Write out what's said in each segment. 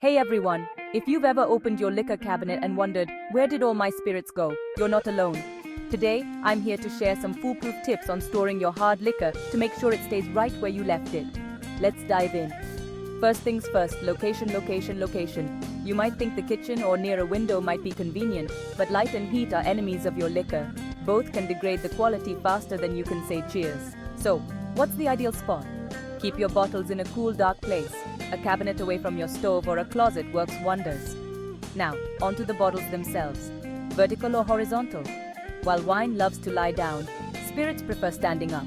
Hey everyone, if you've ever opened your liquor cabinet and wondered, where did all my spirits go? You're not alone. Today, I'm here to share some foolproof tips on storing your hard liquor to make sure it stays right where you left it. Let's dive in. First things first, location. You might think the kitchen or near a window might be convenient, but light and heat are enemies of your liquor. Both can degrade the quality faster than you can say cheers. So, what's the ideal spot? Keep your bottles in a cool, dark place. A cabinet away from your stove or a closet works wonders. Now, onto the bottles themselves. Vertical or horizontal? While wine loves to lie down, spirits prefer standing up.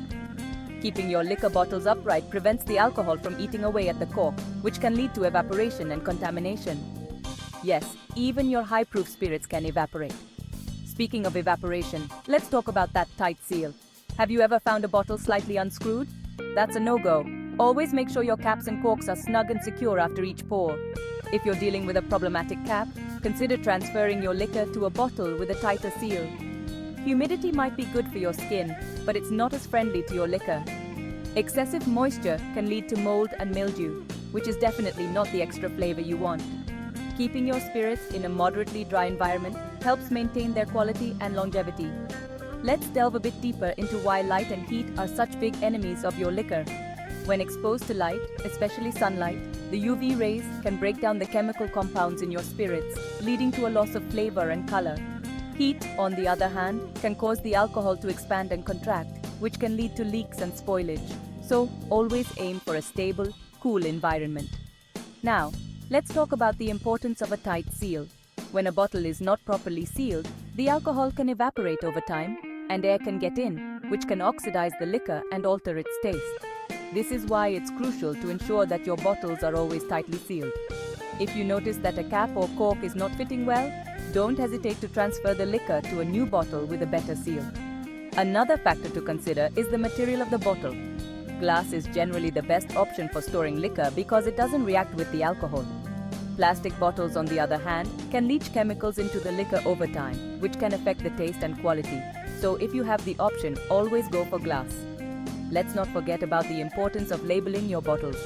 Keeping your liquor bottles upright prevents the alcohol from eating away at the cork, which can lead to evaporation and contamination. Yes, even your high-proof spirits can evaporate. Speaking of evaporation, let's talk about that tight seal. Have you ever found a bottle slightly unscrewed? That's a no-go. Always make sure your caps and corks are snug and secure after each pour. If you're dealing with a problematic cap, consider transferring your liquor to a bottle with a tighter seal. Humidity might be good for your skin, but it's not as friendly to your liquor. Excessive moisture can lead to mold and mildew, which is definitely not the extra flavor you want. Keeping your spirits in a moderately dry environment helps maintain their quality and longevity. Let's delve a bit deeper into why light and heat are such big enemies of your liquor. When exposed to light, especially sunlight, the UV rays can break down the chemical compounds in your spirits, leading to a loss of flavor and color. Heat, on the other hand, can cause the alcohol to expand and contract, which can lead to leaks and spoilage. So, always aim for a stable, cool environment. Now, let's talk about the importance of a tight seal. When a bottle is not properly sealed, the alcohol can evaporate over time, and air can get in, which can oxidize the liquor and alter its taste. This is why it's crucial to ensure that your bottles are always tightly sealed. If you notice that a cap or cork is not fitting well, don't hesitate to transfer the liquor to a new bottle with a better seal. Another factor to consider is the material of the bottle. Glass is generally the best option for storing liquor because it doesn't react with the alcohol. Plastic bottles, on the other hand, can leach chemicals into the liquor over time, which can affect the taste and quality. So if you have the option, always go for glass. Let's not forget about the importance of labeling your bottles.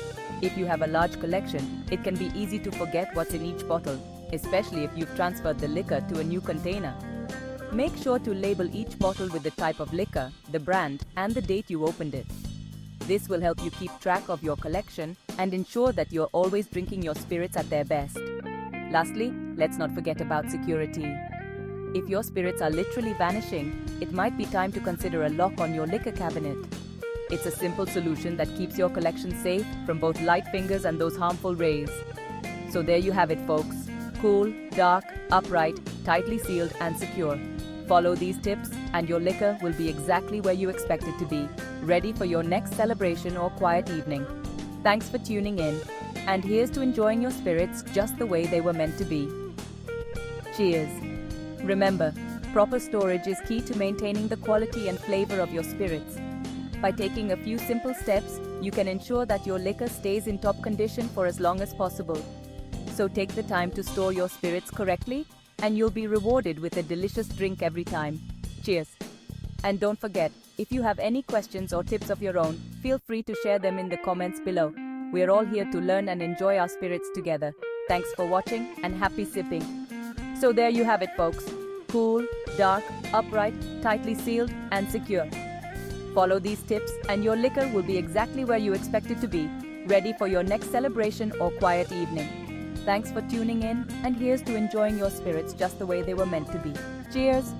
If you have a large collection, it can be easy to forget what's in each bottle, especially if you've transferred the liquor to a new container. Make sure to label each bottle with the type of liquor, the brand, and the date you opened it. This will help you keep track of your collection and ensure that you're always drinking your spirits at their best. Lastly, let's not forget about security. If your spirits are literally vanishing, it might be time to consider a lock on your liquor cabinet. It's a simple solution that keeps your collection safe from both light fingers and those harmful rays. So there you have it, folks. Cool, dark, upright, tightly sealed and secure. Follow these tips and your liquor will be exactly where you expect it to be, ready for your next celebration or quiet evening. Thanks for tuning in, and here's to enjoying your spirits just the way they were meant to be. Cheers! Remember, proper storage is key to maintaining the quality and flavor of your spirits. By taking a few simple steps, you can ensure that your liquor stays in top condition for as long as possible. So take the time to store your spirits correctly, and you'll be rewarded with a delicious drink every time. Cheers! And don't forget, if you have any questions or tips of your own, feel free to share them in the comments below. We're all here to learn and enjoy our spirits together. Thanks for watching and happy sipping. So there you have it, folks. Cool, dark, upright, tightly sealed and secure. Follow these tips and your liquor will be exactly where you expect it to be, ready for your next celebration or quiet evening. Thanks for tuning in, and here's to enjoying your spirits just the way they were meant to be. Cheers!